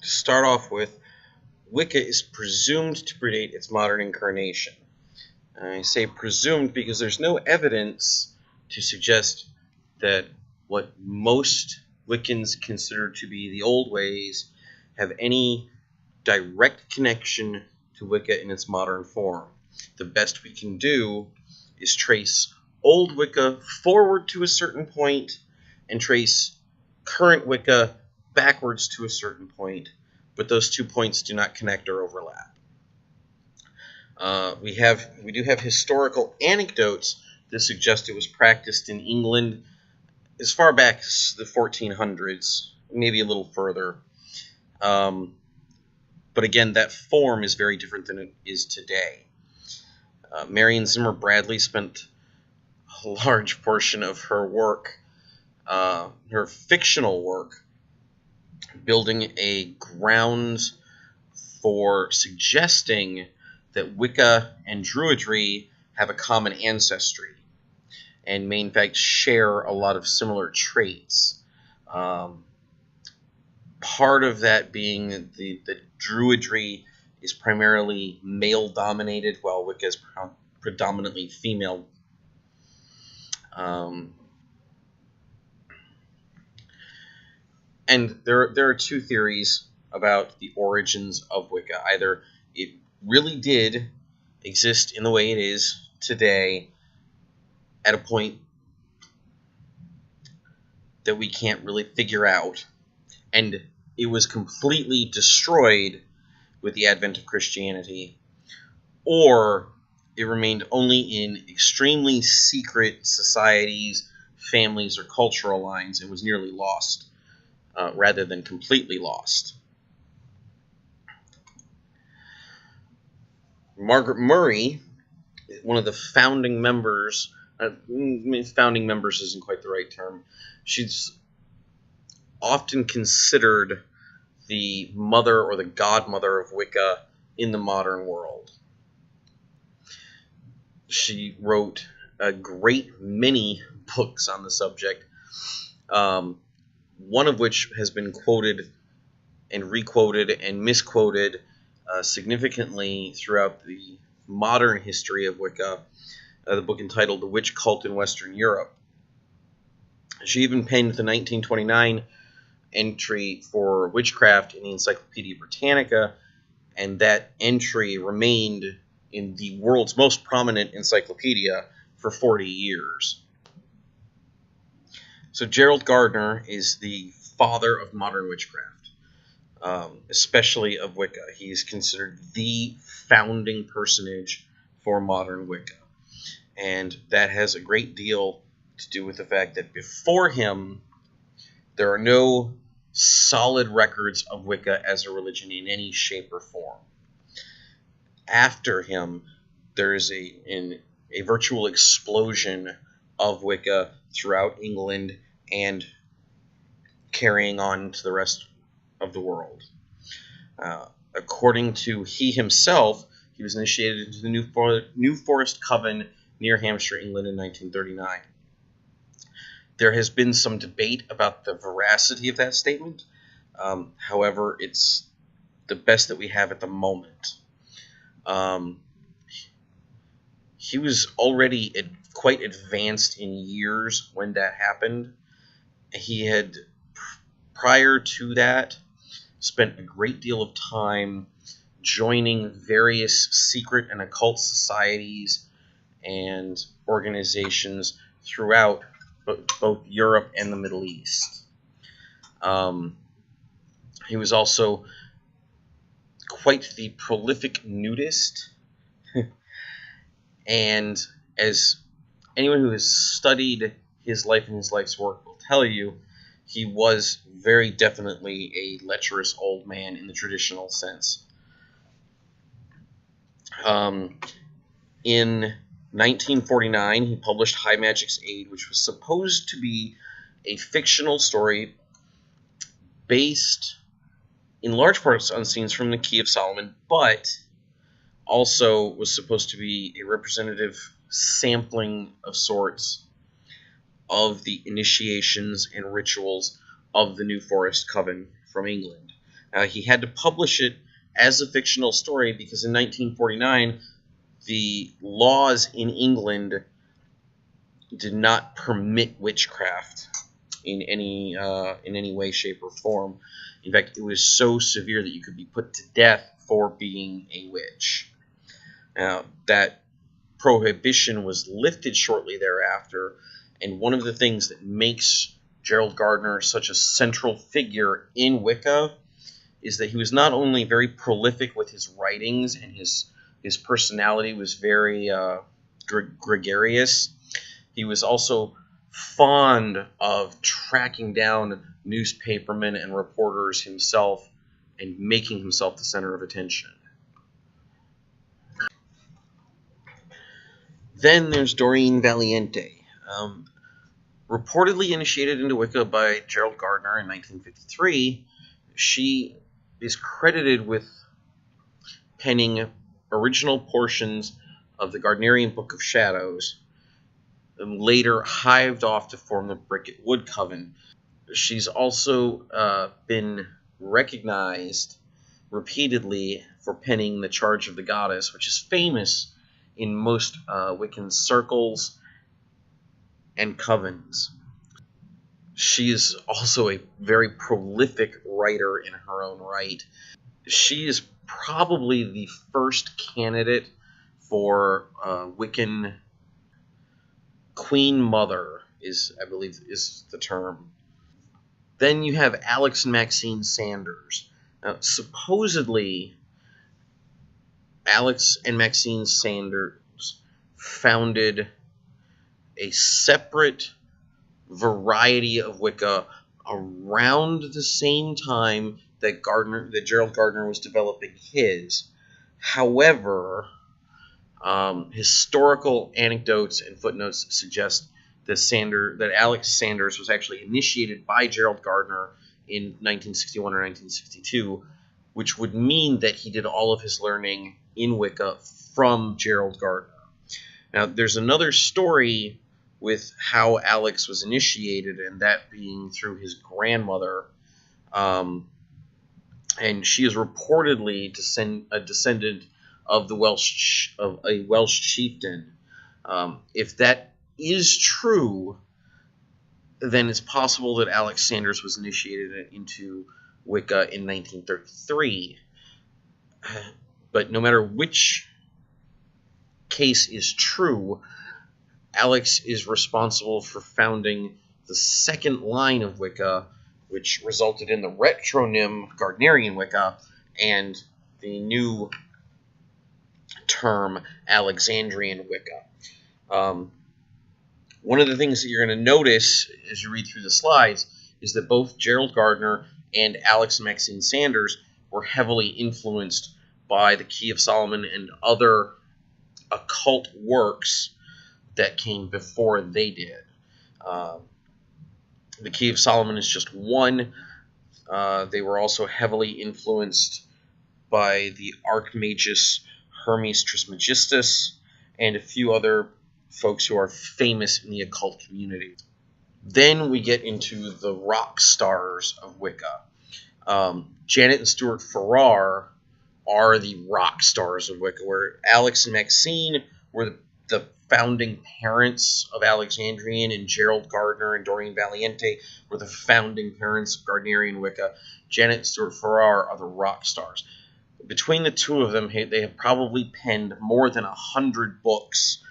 To start off with, Wicca is presumed to predate its modern incarnation. I say presumed because there's no evidence to suggest that what most Wiccans consider to be the old ways have any direct connection to Wicca in its modern form. The best we can do is trace old Wicca forward to a certain point and trace current Wicca backwards to a certain point, but those 2 points do not connect or overlap. We do have historical anecdotes that suggest it was practiced in England as far back as the 1400s, maybe a little further. But again, that form is very different than it is today. Marion Zimmer Bradley spent a large portion of her work, her fictional work, building a grounds for suggesting that Wicca and Druidry have a common ancestry and may in fact share a lot of similar traits. Part of that being the Druidry is primarily male-dominated, while Wicca is predominantly female. And there are two theories about the origins of Wicca. Either it really did exist in the way it is today at a point that we can't really figure out, and it was completely destroyed with the advent of Christianity, or it remained only in extremely secret societies, families, or cultural lines and was nearly lost, rather than completely lost. Margaret Murray, one of the founding members, founding members isn't quite the right term, she's often considered the mother or the godmother of Wicca in the modern world. She wrote a great many books on the subject, one of which has been quoted and requoted and misquoted significantly throughout the modern history of Wicca, the book entitled The Witch Cult in Western Europe. She even penned the 1929 entry for witchcraft in the Encyclopedia Britannica, and that entry remained in the world's most prominent encyclopedia for 40 years. So Gerald Gardner is the father of modern witchcraft, especially of Wicca. He's considered the founding personage for modern Wicca. And that has a great deal to do with the fact that before him, there are no solid records of Wicca as a religion in any shape or form. After him, there is a virtual explosion of Wicca throughout England and carrying on to the rest of the world. According to he himself, he was initiated into the New Forest Coven near Hampshire, England in 1939. There has been some debate about the veracity of that statement. However, it's the best that we have at the moment. He was already quite advanced in years when that happened. He had, prior to that, spent a great deal of time joining various secret and occult societies and organizations throughout both Europe and the Middle East. He was also quite the prolific nudist, and as anyone who has studied his life and his life's work will tell you, he was very definitely a lecherous old man in the traditional sense. In 1949, he published High Magic's Aid, which was supposed to be a fictional story based in large parts on scenes from the Key of Solomon, but also was supposed to be a representative sampling of sorts of the initiations and rituals of the New Forest Coven from England. He had to publish it as a fictional story because in 1949, the laws in England did not permit witchcraft in any way, shape, or form. In fact, it was so severe that you could be put to death for being a witch. Now, that prohibition was lifted shortly thereafter, and one of the things that makes Gerald Gardner such a central figure in Wicca is that he was not only very prolific with his writings, and his personality was very gregarious. He was also fond of tracking down newspapermen and reporters himself and making himself the center of attention. Then there's Doreen Valiente. Reportedly initiated into Wicca by Gerald Gardner in 1953, she is credited with penning original portions of the Gardnerian Book of Shadows, and later hived off to form the Bricket Wood Coven. She's also been recognized repeatedly for penning The Charge of the Goddess, which is famous in most Wiccan circles and covens. She is also a very prolific writer in her own right. She is probably the first candidate for Wiccan Queen Mother, I believe is the term. Then you have Alex and Maxine Sanders. Now, supposedly, Alex and Maxine Sanders founded a separate variety of Wicca around the same time that Gerald Gardner was developing his. However, historical anecdotes and footnotes suggest that Alex Sanders was actually initiated by Gerald Gardner in 1961 or 1962, which would mean that he did all of his learning in Wicca from Gerald Gardner. Now, there's another story with how Alex was initiated, and that being through his grandmother, and she is reportedly a descendant of a Welsh chieftain. If that is true, then it's possible that Alex Sanders was initiated into Wicca in 1933. But no matter which case is true, Alex is responsible for founding the second line of Wicca, which resulted in the retronym Gardnerian Wicca and the new term Alexandrian Wicca. One of the things that you're going to notice as you read through the slides is that both Gerald Gardner and Alex and Maxine Sanders were heavily influenced by the Key of Solomon and other occult works that came before they did. The Key of Solomon is just one. They were also heavily influenced by the Archmagus Hermes Trismegistus and a few other folks who are famous in the occult community. Then we get into the rock stars of Wicca. Janet and Stuart Farrar are the rock stars of Wicca, where Alex and Maxine were the founding parents of Alexandrian, and Gerald Gardner and Doreen Valiente were the founding parents of Gardnerian Wicca. Janet and Stuart Farrar are the rock stars. Between the two of them, they have probably penned more than 100 books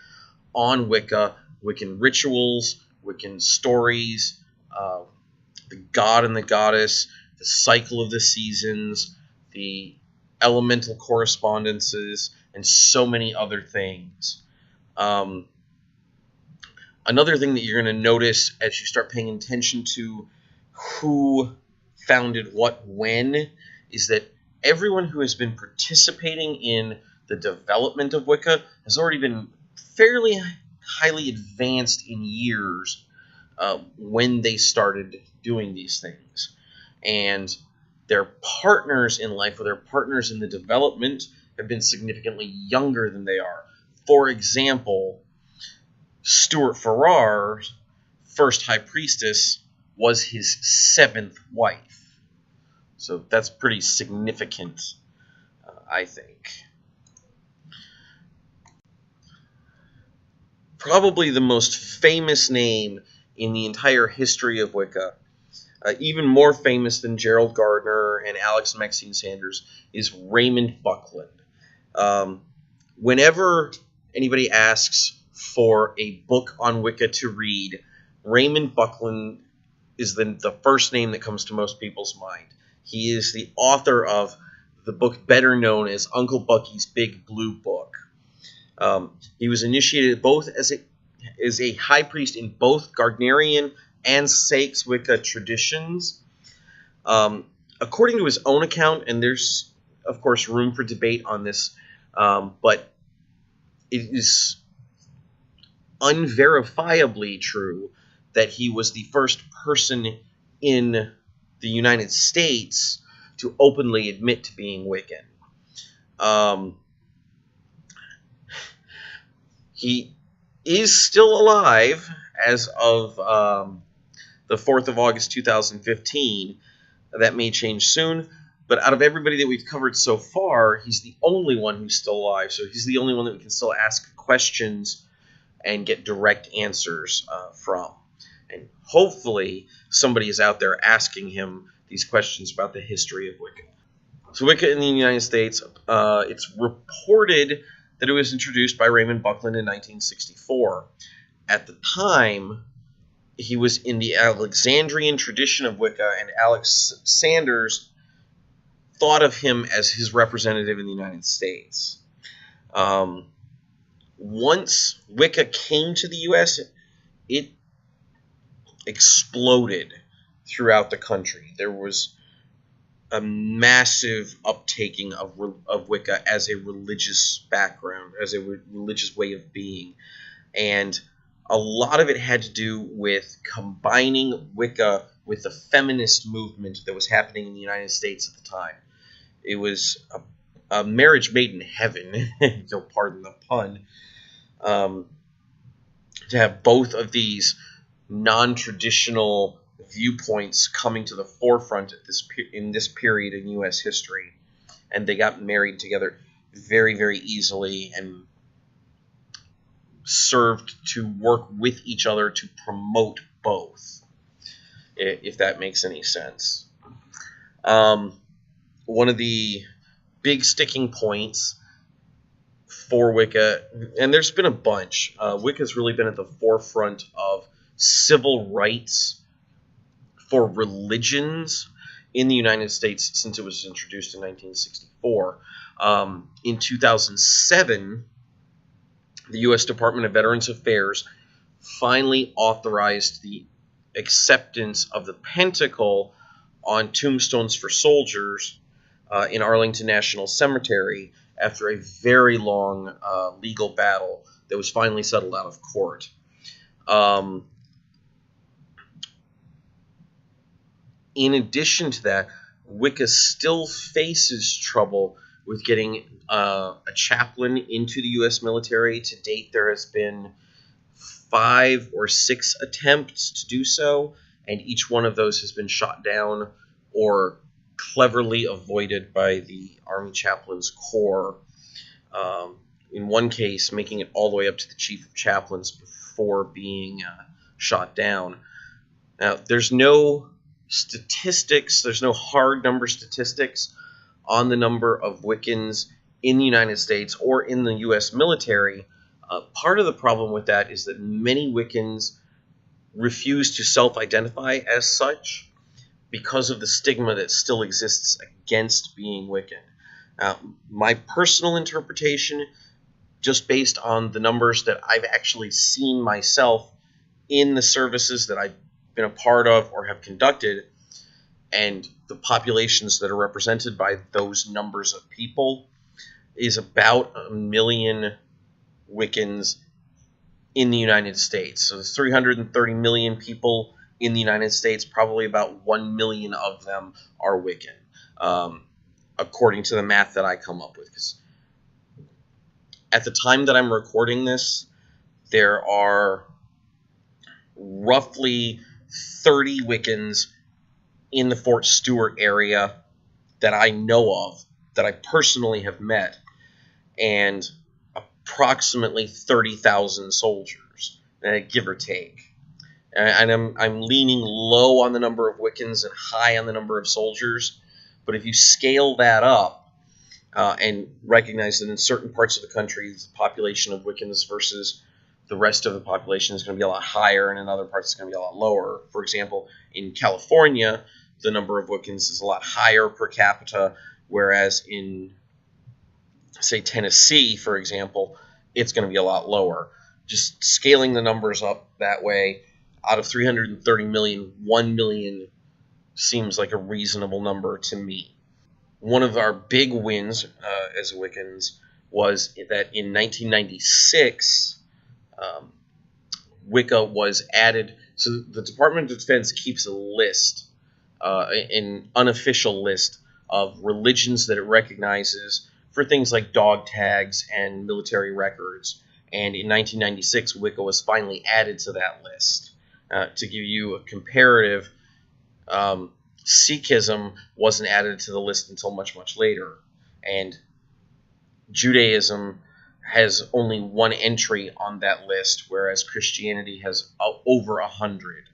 on Wicca, Wiccan rituals, Wiccan stories, the god and the goddess, the cycle of the seasons, the elemental correspondences, and so many other things. Another thing that you're going to notice as you start paying attention to who founded what when is that everyone who has been participating in the development of Wicca has already been fairly highly advanced in years when they started doing these things. And their partners in life, or their partners in the development, have been significantly younger than they are. For example, Stuart Farrar's first high priestess was his 7th wife. So that's pretty significant, I think. Probably the most famous name in the entire history of Wicca, even more famous than Gerald Gardner and Alex Maxine Sanders, is Raymond Buckland. Whenever anybody asks for a book on Wicca to read, Raymond Buckland is the first name that comes to most people's mind. He is the author of the book better known as Uncle Bucky's Big Blue Book. He was initiated both as a high priest in both Gardnerian and Sakes Wicca traditions. According to his own account, and there's, of course, room for debate on this, but it is unverifiably true that he was the first person in the United States to openly admit to being Wiccan. He is still alive as of the 4th of August 2015. That may change soon, but out of everybody that we've covered so far, he's the only one who's still alive, so he's the only one that we can still ask questions and get direct answers from. And hopefully somebody is out there asking him these questions about the history of Wicca. So Wicca in the United States, it's reported that it was introduced by Raymond Buckland in 1964. At the time, he was in the Alexandrian tradition of Wicca, and Alex Sanders thought of him as his representative in the United States. Once Wicca came to the U.S., it exploded throughout the country. There was a massive uptaking of Wicca as a religious background, as a religious way of being. And a lot of it had to do with combining Wicca with the feminist movement that was happening in the United States at the time. It was a marriage made in heaven, if you'll pardon the pun, to have both of these non-traditional viewpoints coming to the forefront at in this period in U.S. history. And they got married together very, very easily and served to work with each other to promote both, if that makes any sense. One of the big sticking points for Wicca, and there's been a bunch, Wicca's really been at the forefront of civil rights for religions in the United States since it was introduced in 1964. In 2007, the U.S. Department of Veterans Affairs finally authorized the acceptance of the pentacle on tombstones for soldiers in Arlington National Cemetery after a very long legal battle that was finally settled out of court. In addition to that, Wicca still faces trouble with getting a chaplain into the U.S. military. To date, there has been 5 or 6 attempts to do so, and each one of those has been shot down or cleverly avoided by the Army Chaplains Corps. In one case, making it all the way up to the Chief of Chaplains before being shot down. Now, there's no statistics, there's no hard number statistics on the number of Wiccans in the United States or in the U.S. military. Part of the problem with that is that many Wiccans refuse to self-identify as such because of the stigma that still exists against being Wiccan. My personal interpretation, just based on the numbers that I've actually seen myself in the services that I've been a part of or have conducted, and the populations that are represented by those numbers of people, is about 1 million Wiccans in the United States. So there's 330 million people in the United States, probably about 1 million of them are Wiccan, according to the math that I come up with. Because at the time that I'm recording this, there are roughly 30 Wiccans in the Fort Stewart area that I know of, that I personally have met, and approximately 30,000 soldiers, give or take. And I'm leaning low on the number of Wiccans and high on the number of soldiers. But if you scale that up and recognize that in certain parts of the country, the population of Wiccans versus the rest of the population is going to be a lot higher, and in other parts it's going to be a lot lower. For example, in California, the number of Wiccans is a lot higher per capita, whereas in, say, Tennessee, for example, it's going to be a lot lower. Just scaling the numbers up that way, out of 330 million, 1 million seems like a reasonable number to me. One of our big wins as Wiccans was that in 1996, Wicca was added. So the Department of Defense keeps a list, an unofficial list of religions that it recognizes for things like dog tags and military records. And in 1996, Wicca was finally added to that list. To give you a comparative, Sikhism wasn't added to the list until much, much later. And Judaism has only one entry on that list, whereas Christianity has over 100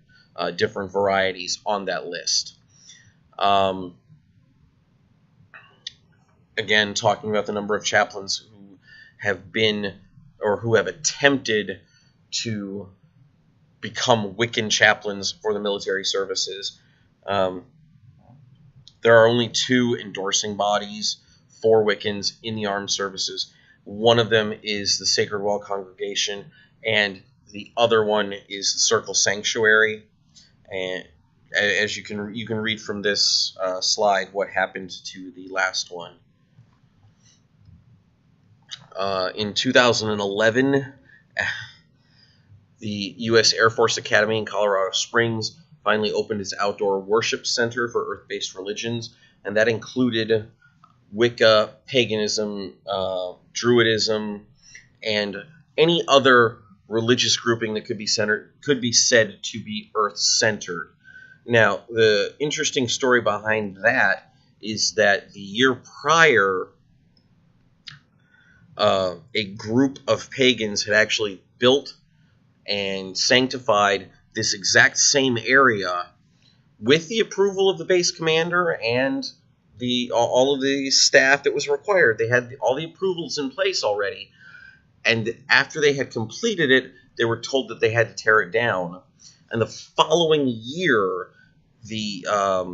different varieties on that list. Again, talking about the number of chaplains who have been or who have attempted to become Wiccan chaplains for the military services. There are only 2 endorsing bodies for Wiccans in the armed services. One of them is the Sacred Wall Congregation, and the other one is the Circle Sanctuary. And as you can read from this slide what happened to the last one. In 2011, the U.S. Air Force Academy in Colorado Springs finally opened its outdoor worship center for earth-based religions, and that included Wicca, paganism, Druidism, and any other religious grouping that could be said to be earth-centered. Now, the interesting story behind that is that the year prior, a group of pagans had actually built and sanctified this exact same area with the approval of the base commander and all of the staff that was required. They had all the approvals in place already. And after they had completed it, they were told that they had to tear it down. And the following year, I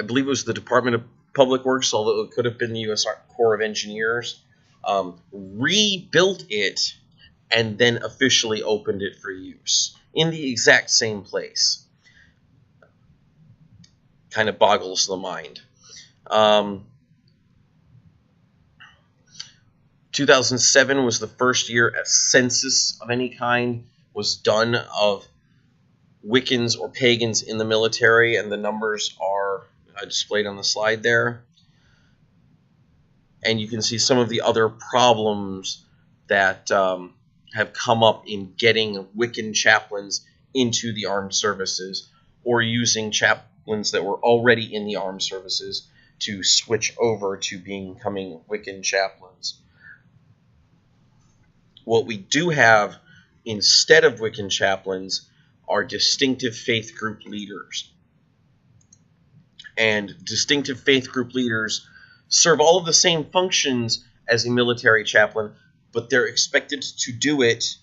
believe it was the Department of Public Works, although it could have been the U.S. Corps of Engineers, rebuilt it and then officially opened it for use in the exact same place. Kind of boggles the mind. 2007 was the first year a census of any kind was done of Wiccans or pagans in the military, and the numbers are displayed on the slide there. And you can see some of the other problems that have come up in getting Wiccan chaplains into the armed services, or using chaplains that were already in the armed services to switch over to becoming Wiccan chaplains. What we do have instead of Wiccan chaplains are distinctive faith group leaders. And distinctive faith group leaders serve all of the same functions as a military chaplain, but they're expected to do it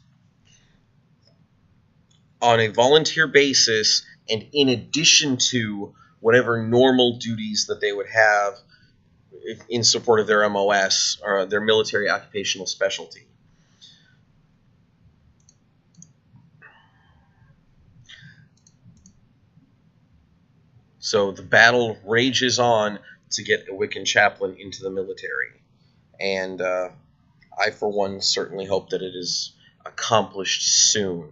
on a volunteer basis and in addition to whatever normal duties that they would have in support of their MOS, or their military occupational specialty. So the battle rages on to get a Wiccan chaplain into the military. And I, for one, certainly hope that it is accomplished soon.